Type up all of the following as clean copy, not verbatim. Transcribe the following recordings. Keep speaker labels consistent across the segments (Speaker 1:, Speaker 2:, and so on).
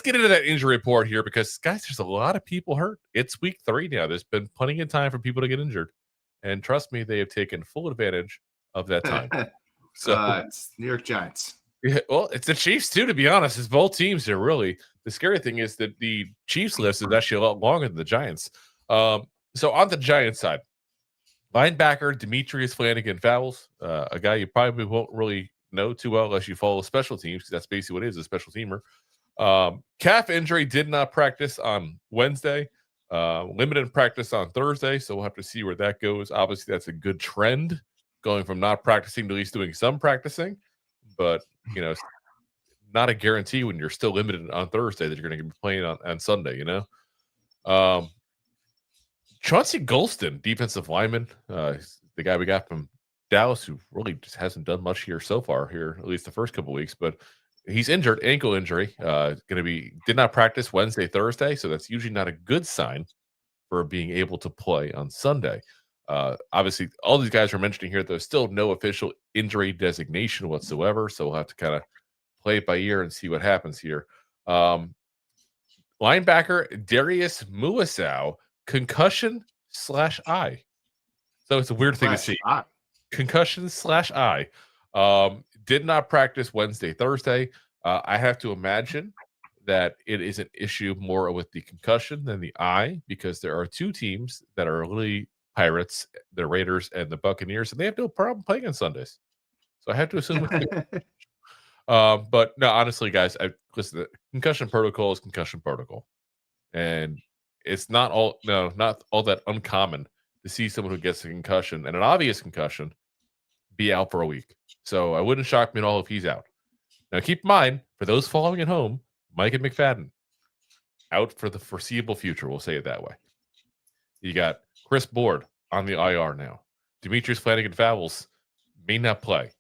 Speaker 1: get into that injury report here because, guys, there's a lot of people hurt. It's week 3 now. There's been plenty of time for people to get injured. And trust me, they have taken full advantage of that time. So
Speaker 2: it's New York Giants.
Speaker 1: Yeah, well, it's the Chiefs, too, to be honest. It's both teams here, really. The scary thing is that the Chiefs list is actually a lot longer than the Giants. So on the Giants side, linebacker Demetrius Flannigan-Fowles, a guy you probably won't really know too well unless you follow special teams, because that's basically what it is, a special teamer. Calf injury, did not practice on Wednesday. Limited practice on Thursday, so we'll have to see where that goes. Obviously, that's a good trend, going from not practicing to at least doing some practicing. But, it's not a guarantee when you're still limited on Thursday that you're going to be playing on Sunday, Chauncey Golston, defensive lineman, the guy we got from Dallas, who really just hasn't done much here so far here, at least the first couple of weeks, but he's injured, ankle injury. Did not practice Wednesday, Thursday, so that's usually not a good sign for being able to play on Sunday. Obviously, all these guys we're mentioning here, there's still no official injury designation whatsoever, so we'll have to kind of play it by ear and see what happens here. Linebacker Darius Muasau, concussion/eye. So it's a weird thing to see. Concussion/eye. Did not practice Wednesday, Thursday. I have to imagine that it is an issue more with the concussion than the eye, because there are two teams that are really Pirates, the Raiders and the Buccaneers, and they have no problem playing on Sundays. So I have to assume it's but no, honestly, guys, listen, the concussion protocol is concussion protocol. And it's not all that uncommon to see someone who gets a concussion, and an obvious concussion, be out for a week. So I wouldn't shock me at all if he's out. Now, keep in mind, for those following at home, Mike and McFadden out for the foreseeable future. We'll say it that way. You got Chris Board on the IR now. Demetrius Flannigan-Fowles may not play.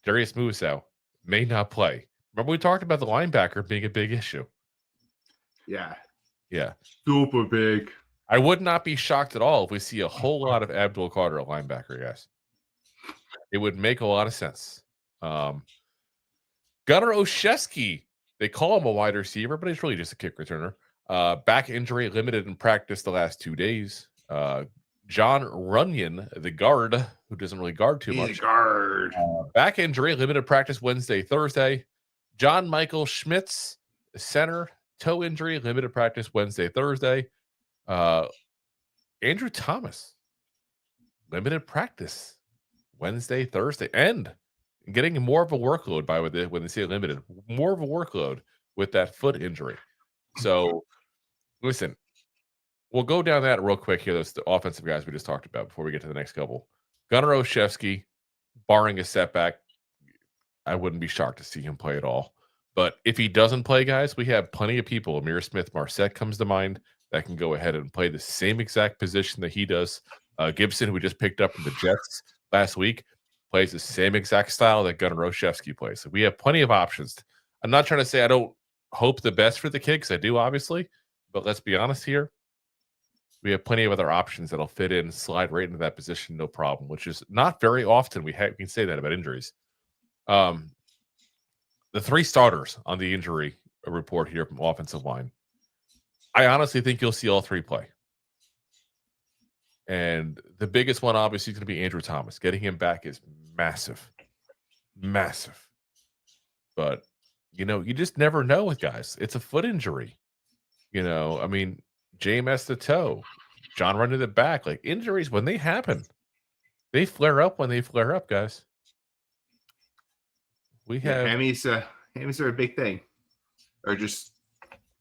Speaker 1: Darius Muasau may not play. Remember we talked about the linebacker being a big issue.
Speaker 2: Yeah.
Speaker 1: Super big. I would not be shocked at all if we see a whole lot of Abdul Carter at linebacker, guys. It would make a lot of sense. Gunnar Olszewski, they call him a wide receiver, but he's really just a kick returner. Back injury, limited in practice the last 2 days. Jon Runyan, the guard, who doesn't really guard too much.
Speaker 2: He's a guard.
Speaker 1: Back injury, limited practice Wednesday, Thursday. Michael Schmitz, center, toe injury, limited practice Wednesday, Thursday. Andrew Thomas, limited practice Wednesday, Thursday, and getting more of a workload when they say limited, more of a workload with that foot injury. So, listen, we'll go down that real quick here. Those the offensive guys we just talked about before we get to the next couple. Gunnar Olszewski, barring a setback, I wouldn't be shocked to see him play at all. But if he doesn't play, guys, we have plenty of people. Amir Smith-Marsette comes to mind that can go ahead and play the same exact position that he does. Gibson, who we just picked up from the Jets last week, plays the same exact style that Gunnar Olszewski plays. So we have plenty of options. I'm not trying to say I don't hope the best for the kid, because I do, obviously. But let's be honest here. We have plenty of other options that'll fit in, slide right into that position, no problem, which is not very often we can say that about injuries. The 3 starters on the injury report here from offensive line, I honestly think you'll see all 3 play. And the biggest one, obviously, is going to be Andrew Thomas. Getting him back is massive. Massive. But, you just never know with guys. It's a foot injury. JMS the toe, Jon Runyan the back. Like, injuries, when they happen, they flare up when they flare up, guys.
Speaker 2: Hammies are a big thing. Or just,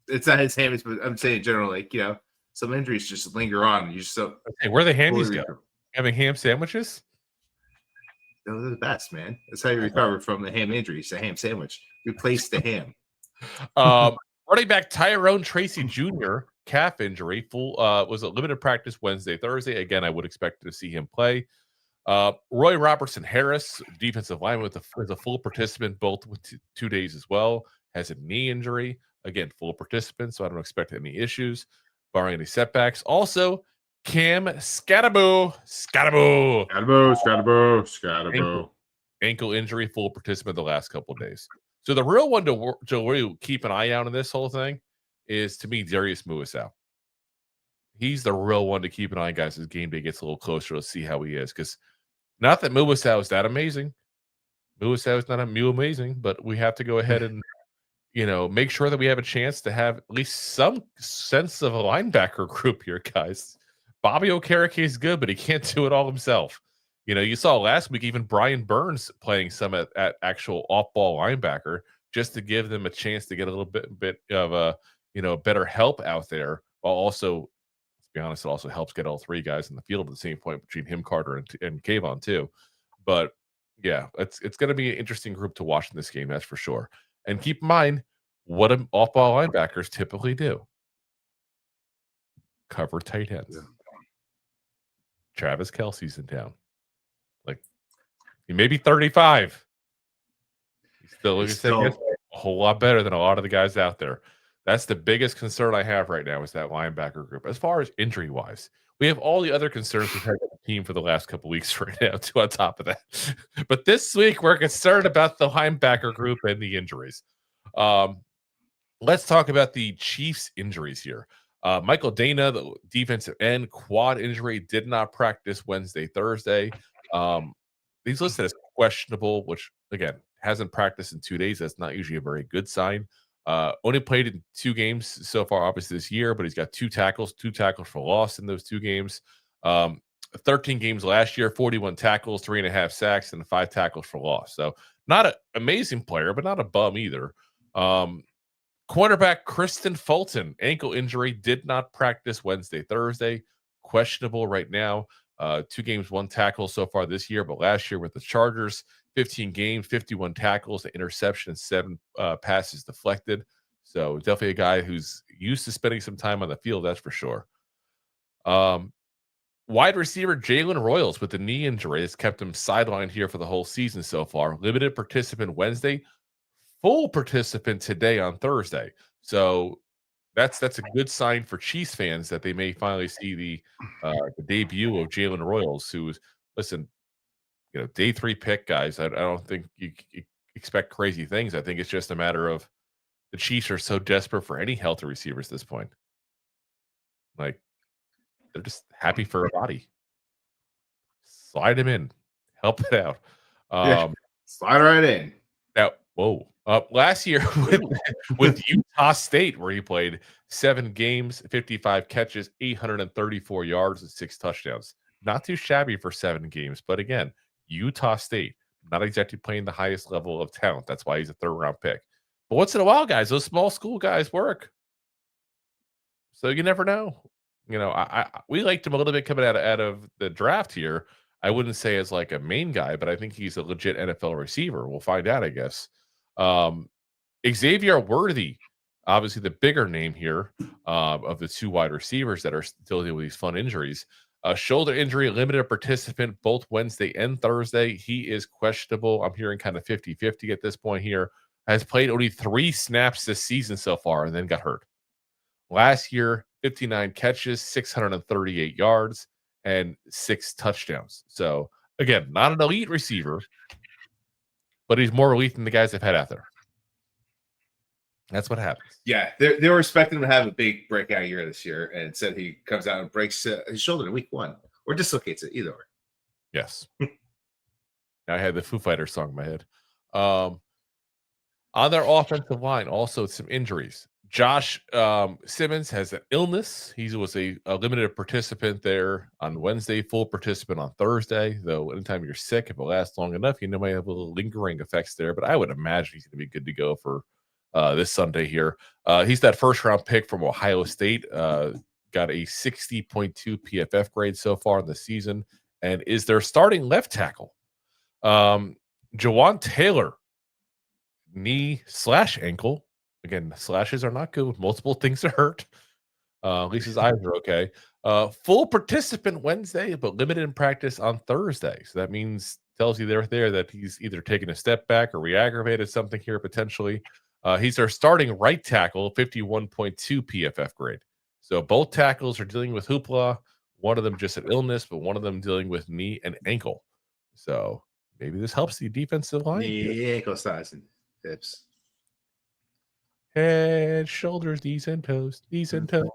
Speaker 2: it's not his hammies, but I'm saying in general, some injuries just linger on. You just
Speaker 1: where the hammies go? Having ham sandwiches?
Speaker 2: Those are the best, man. That's how you recover from the ham injuries. A ham sandwich. Replace the ham.
Speaker 1: Running back Tyrone Tracy Jr., calf injury, was a limited practice Wednesday, Thursday. Again, I would expect to see him play. Robertson-Harris, defensive lineman, is a full participant both with 2 days as well. Has a knee injury. Again, full participant, so I don't expect any issues, barring any setbacks. Also, Cam Skattebo. Ankle injury, full participant the last couple of days. So the real one to really keep an eye out on this whole thing is, to me, Darius Muasau. He's the real one to keep an eye on, guys, as game day gets a little closer. Let's see how he is. Because not that Muasau is that amazing. Muasau is not amazing, but we have to go ahead and, make sure that we have a chance to have at least some sense of a linebacker group here, guys. Bobby Okereke is good, but he can't do it all himself. You saw last week even Brian Burns playing some at actual off-ball linebacker just to give them a chance to get a little bit of a better help out there, while also, let's be honest, it also helps get all three guys in the field at the same point between him, Carter, and Kayvon too. But yeah, it's going to be an interesting group to watch in this game, that's for sure. And keep in mind what off-ball linebackers typically do: cover tight ends. Yeah. Travis Kelce's in town. Like, he may be 35. He's still a whole lot better than a lot of the guys out there. That's the biggest concern I have right now, is that linebacker group. As far as injury-wise, we have all the other concerns we've had with the team for the last couple weeks right now, too, on top of that. But this week, we're concerned about the linebacker group and the injuries. Let's talk about the Chiefs' injuries here. Michael Dana, the defensive end, quad injury, did not practice Wednesday, Thursday. He's listed as questionable, which, again, hasn't practiced in 2 days. That's not usually a very good sign. Only played in 2 games so far, obviously, this year, but he's got 2 tackles for loss in those 2 games. 13 games last year, 41 tackles, 3.5 sacks, and 5 tackles for loss. So not an amazing player, but not a bum either. Cornerback Kristen Fulton, ankle injury, did not practice Wednesday, Thursday. Questionable right now. 2 games, 1 tackle so far this year, but last year with the Chargers, 15 games, 51 tackles, an interception, 7 passes deflected. So definitely a guy who's used to spending some time on the field, that's for sure. Wide receiver Jalen Royals with the knee injury has kept him sidelined here for the whole season so far. Limited participant Wednesday, full participant today on Thursday. So that's a good sign for Chiefs fans that they may finally see the debut of Jalen Royals, who's, listen, day 3 pick, guys. I don't think you expect crazy things. I think it's just a matter of the Chiefs are so desperate for any healthy receivers at this point. Like, they're just happy for a body. Slide him in, help it out.
Speaker 2: Slide right in.
Speaker 1: Now, last year with Utah State, where he played 7 games, 55 catches, 834 yards, and 6 touchdowns. Not too shabby for 7 games, but again, Utah State, not exactly playing the highest level of talent. That's why he's a 3rd-round pick. But once in a while, guys, those small school guys work. So you never know. We liked him a little bit coming out of the draft here. I wouldn't say as like a main guy, but I think he's a legit NFL receiver. We'll find out, I guess. Xavier Worthy, obviously the bigger name here of the 2 wide receivers that are still dealing with these fun injuries. Shoulder injury, limited participant both Wednesday and Thursday. He is questionable. I'm hearing kind of 50-50 at this point here. Has played only 3 snaps this season so far and then got hurt. Last year, 59 catches, 638 yards, and 6 touchdowns. So, again, not an elite receiver, but he's more elite than the guys they've had out there. That's what happens.
Speaker 2: Yeah, they were expecting him to have a big breakout year this year, and instead he comes out and breaks his shoulder in week 1 or dislocates it, either way.
Speaker 1: Yes. Now I had the Foo Fighters song in my head. On their offensive line, also some injuries. Josh Simmons has an illness. He was a limited participant there on Wednesday, full participant on Thursday. Though anytime you're sick, if it lasts long enough, might have a little lingering effects there. But I would imagine he's going to be good to go for this Sunday here. He's that 1st-round pick from Ohio State. Got a 60.2 PFF grade so far in the season, and is their starting left tackle. Jawan Taylor, knee/ankle. Again, slashes are not good with multiple things to hurt. At least his eyes are okay. Full participant Wednesday, but limited in practice on Thursday. So that tells you there that he's either taken a step back or re-aggravated something here potentially. He's our starting right tackle, 51.2 PFF grade. So both tackles are dealing with hoopla. One of them just an illness, but one of them dealing with knee and ankle. So maybe this helps the defensive line.
Speaker 2: Knee, ankle, size, and hips.
Speaker 1: Head, shoulders, knees, and toes. Knees and toes.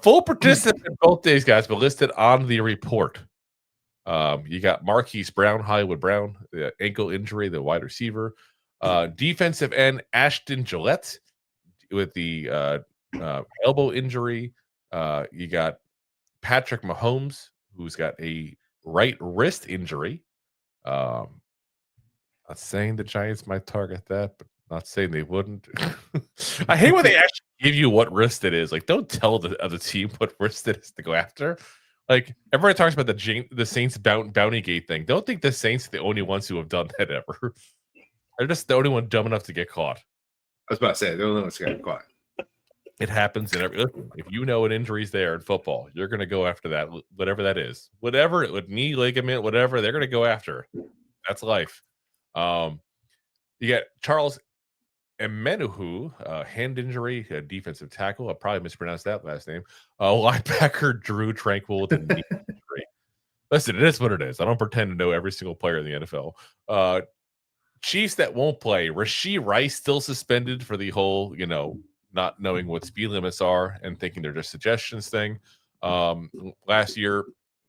Speaker 1: Full participant both days, guys, but listed on the report. You got Marquise Brown, Hollywood Brown, the ankle injury, the wide receiver. Defensive end Ashton Gillette with the elbow injury. You got Patrick Mahomes, who's got a right wrist injury. Not saying the Giants might target that, but not saying they wouldn't. I hate when they actually give you what wrist it is. Like, don't tell the other team what wrist it is to go after. Like, everybody talks about the Saints bounty gate thing. Don't think the Saints are the only ones who have done that ever. They're just the only one dumb enough to get caught.
Speaker 2: I was about to say, they're the only ones who got caught.
Speaker 1: It happens in if you know an injury's there in football, you're going to go after that, whatever that is. Whatever, knee, ligament, whatever, they're going to go after. That's life. You got Charles Emenuhu, hand injury, defensive tackle. I probably mispronounced that last name. Linebacker Drew Tranquil with a knee injury. Listen, it is what it is. I don't pretend to know every single player in the NFL. Chiefs that won't play. Rashee Rice still suspended for the whole, not knowing what speed limits are and thinking they're just suggestions thing. Last year,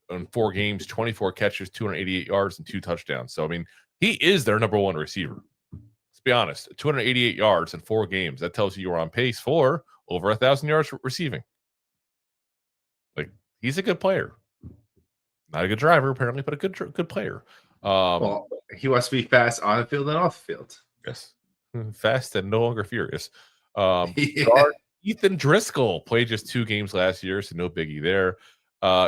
Speaker 1: in 4 games, 24 catches, 288 yards, and 2 touchdowns. So, I mean, he is their number 1 receiver. Let's be honest. 288 yards in 4 games. That tells you you're on pace for over 1,000 yards receiving. Like, he's a good player. Not a good driver, apparently, but a good player.
Speaker 2: Well, he wants to be fast on the field and off the field.
Speaker 1: Yes. Fast and no longer furious. Guard Ethan Driscoll played just 2 games last year, so no biggie there.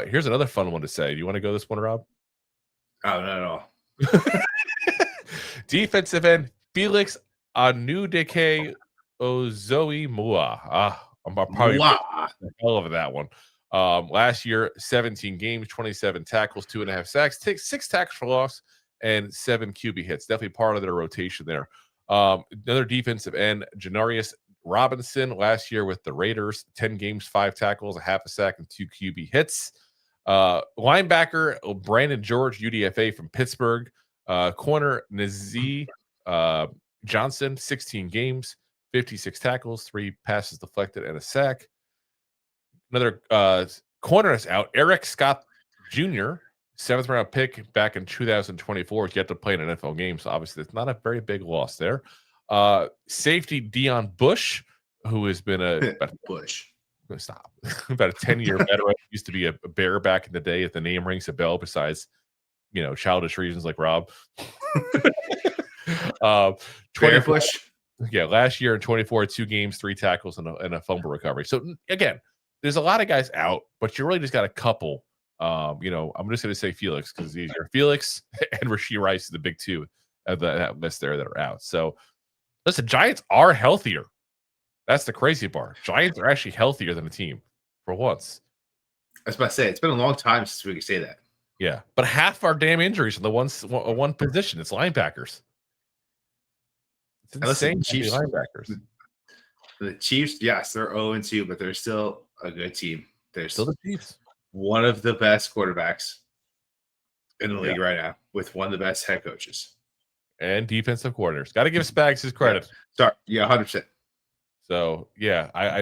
Speaker 1: Here's another fun one to say. Do you want to go this one, Rob?
Speaker 2: Oh, not at all.
Speaker 1: Defensive end Felix Anudike Ozoe Mua. I'm probably hell of that one. Last year, 17 games, 27 tackles, 2.5 sacks, 6 tackles for loss, and 7 QB hits. Definitely part of their rotation there. Another defensive end, Janarius Robinson, last year with the Raiders, 10 games, 5 tackles, 0.5 sack, and 2 QB hits. Linebacker Brandon George, UDFA from Pittsburgh. Corner Nazee Johnson, 16 games, 56 tackles, 3 passes deflected, and a sack. Another corner is out. Eric Scott Jr., 7th round pick back in 2024. He's yet to play an NFL game, so obviously it's not a very big loss there. Safety Dion Bush, who has been about a 10-year veteran. Used to be a Bear back in the day. If the name rings a bell, besides childish reasons like Rob.
Speaker 2: Bush.
Speaker 1: Yeah, last year in 24, 2 games, 3 tackles, and a fumble recovery. So again, there's a lot of guys out, but you really just got a couple. I'm just going to say Felix because it's easier. Felix and Rashee Rice are the big 2 of that list there that are out. So listen, Giants are healthier. That's the crazy part. Giants are actually healthier than a team for once.
Speaker 2: I was about to say, it's been a long time since we could say that.
Speaker 1: Yeah, but half our damn injuries in the one position. It's linebackers. It's insane.
Speaker 2: Chiefs,
Speaker 1: linebackers.
Speaker 2: The Chiefs, yes, they're 0-2, but they're still a good team. They're
Speaker 1: still the Chiefs.
Speaker 2: One of the best quarterbacks in the league right now, with one of the best head coaches
Speaker 1: and defensive coordinators. Got to give Spags his credit.
Speaker 2: Sorry, 100%.
Speaker 1: So I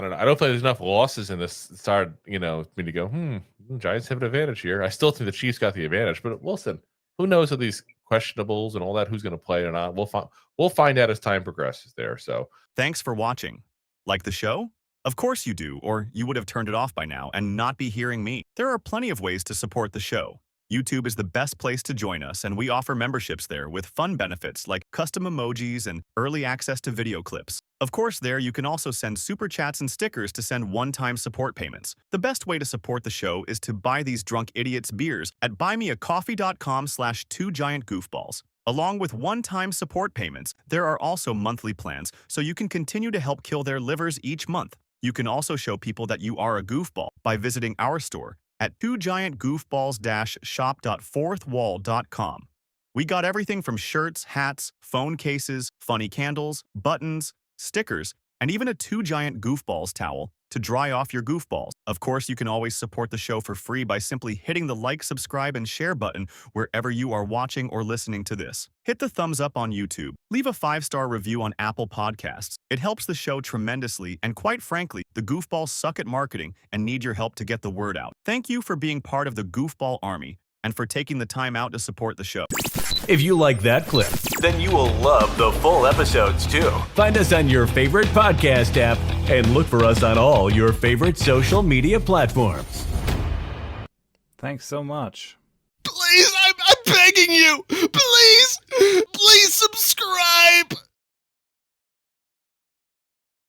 Speaker 1: don't know. I don't think there's enough losses in this. Started, me to go. Giants have an advantage here. I still think the Chiefs got the advantage, but listen, who knows of these questionables and all that? Who's going to play or not? We'll find out as time progresses there. So
Speaker 3: thanks for watching. Like the show? Of course you do, or you would have turned it off by now and not be hearing me. There are plenty of ways to support the show. YouTube is the best place to join us, and we offer memberships there with fun benefits like custom emojis and early access to video clips. Of course, there you can also send super chats and stickers to send one-time support payments. The best way to support the show is to buy these drunk idiots beers at buymeacoffee.com/2giantgoofballs. Along with one-time support payments, there are also monthly plans, so you can continue to help kill their livers each month. You can also show people that you are a goofball by visiting our store at 2giantgoofballs-shop.fourthwall.com. We got everything from shirts, hats, phone cases, funny candles, buttons, stickers, and even a 2 Giant Goofballs towel to dry off your goofballs. Of course, you can always support the show for free by simply hitting the like, subscribe, and share button wherever you are watching or listening to this. Hit the thumbs up on YouTube. Leave a 5-star review on Apple Podcasts. It helps the show tremendously, and quite frankly, the goofballs suck at marketing and need your help to get the word out. Thank you for being part of the Goofball Army and for taking the time out to support the show.
Speaker 4: If you like that clip, then you will love the full episodes too. Find us on your favorite podcast app and look for us on all your favorite social media platforms.
Speaker 5: Thanks so much.
Speaker 6: Please, I'm begging you. Please subscribe.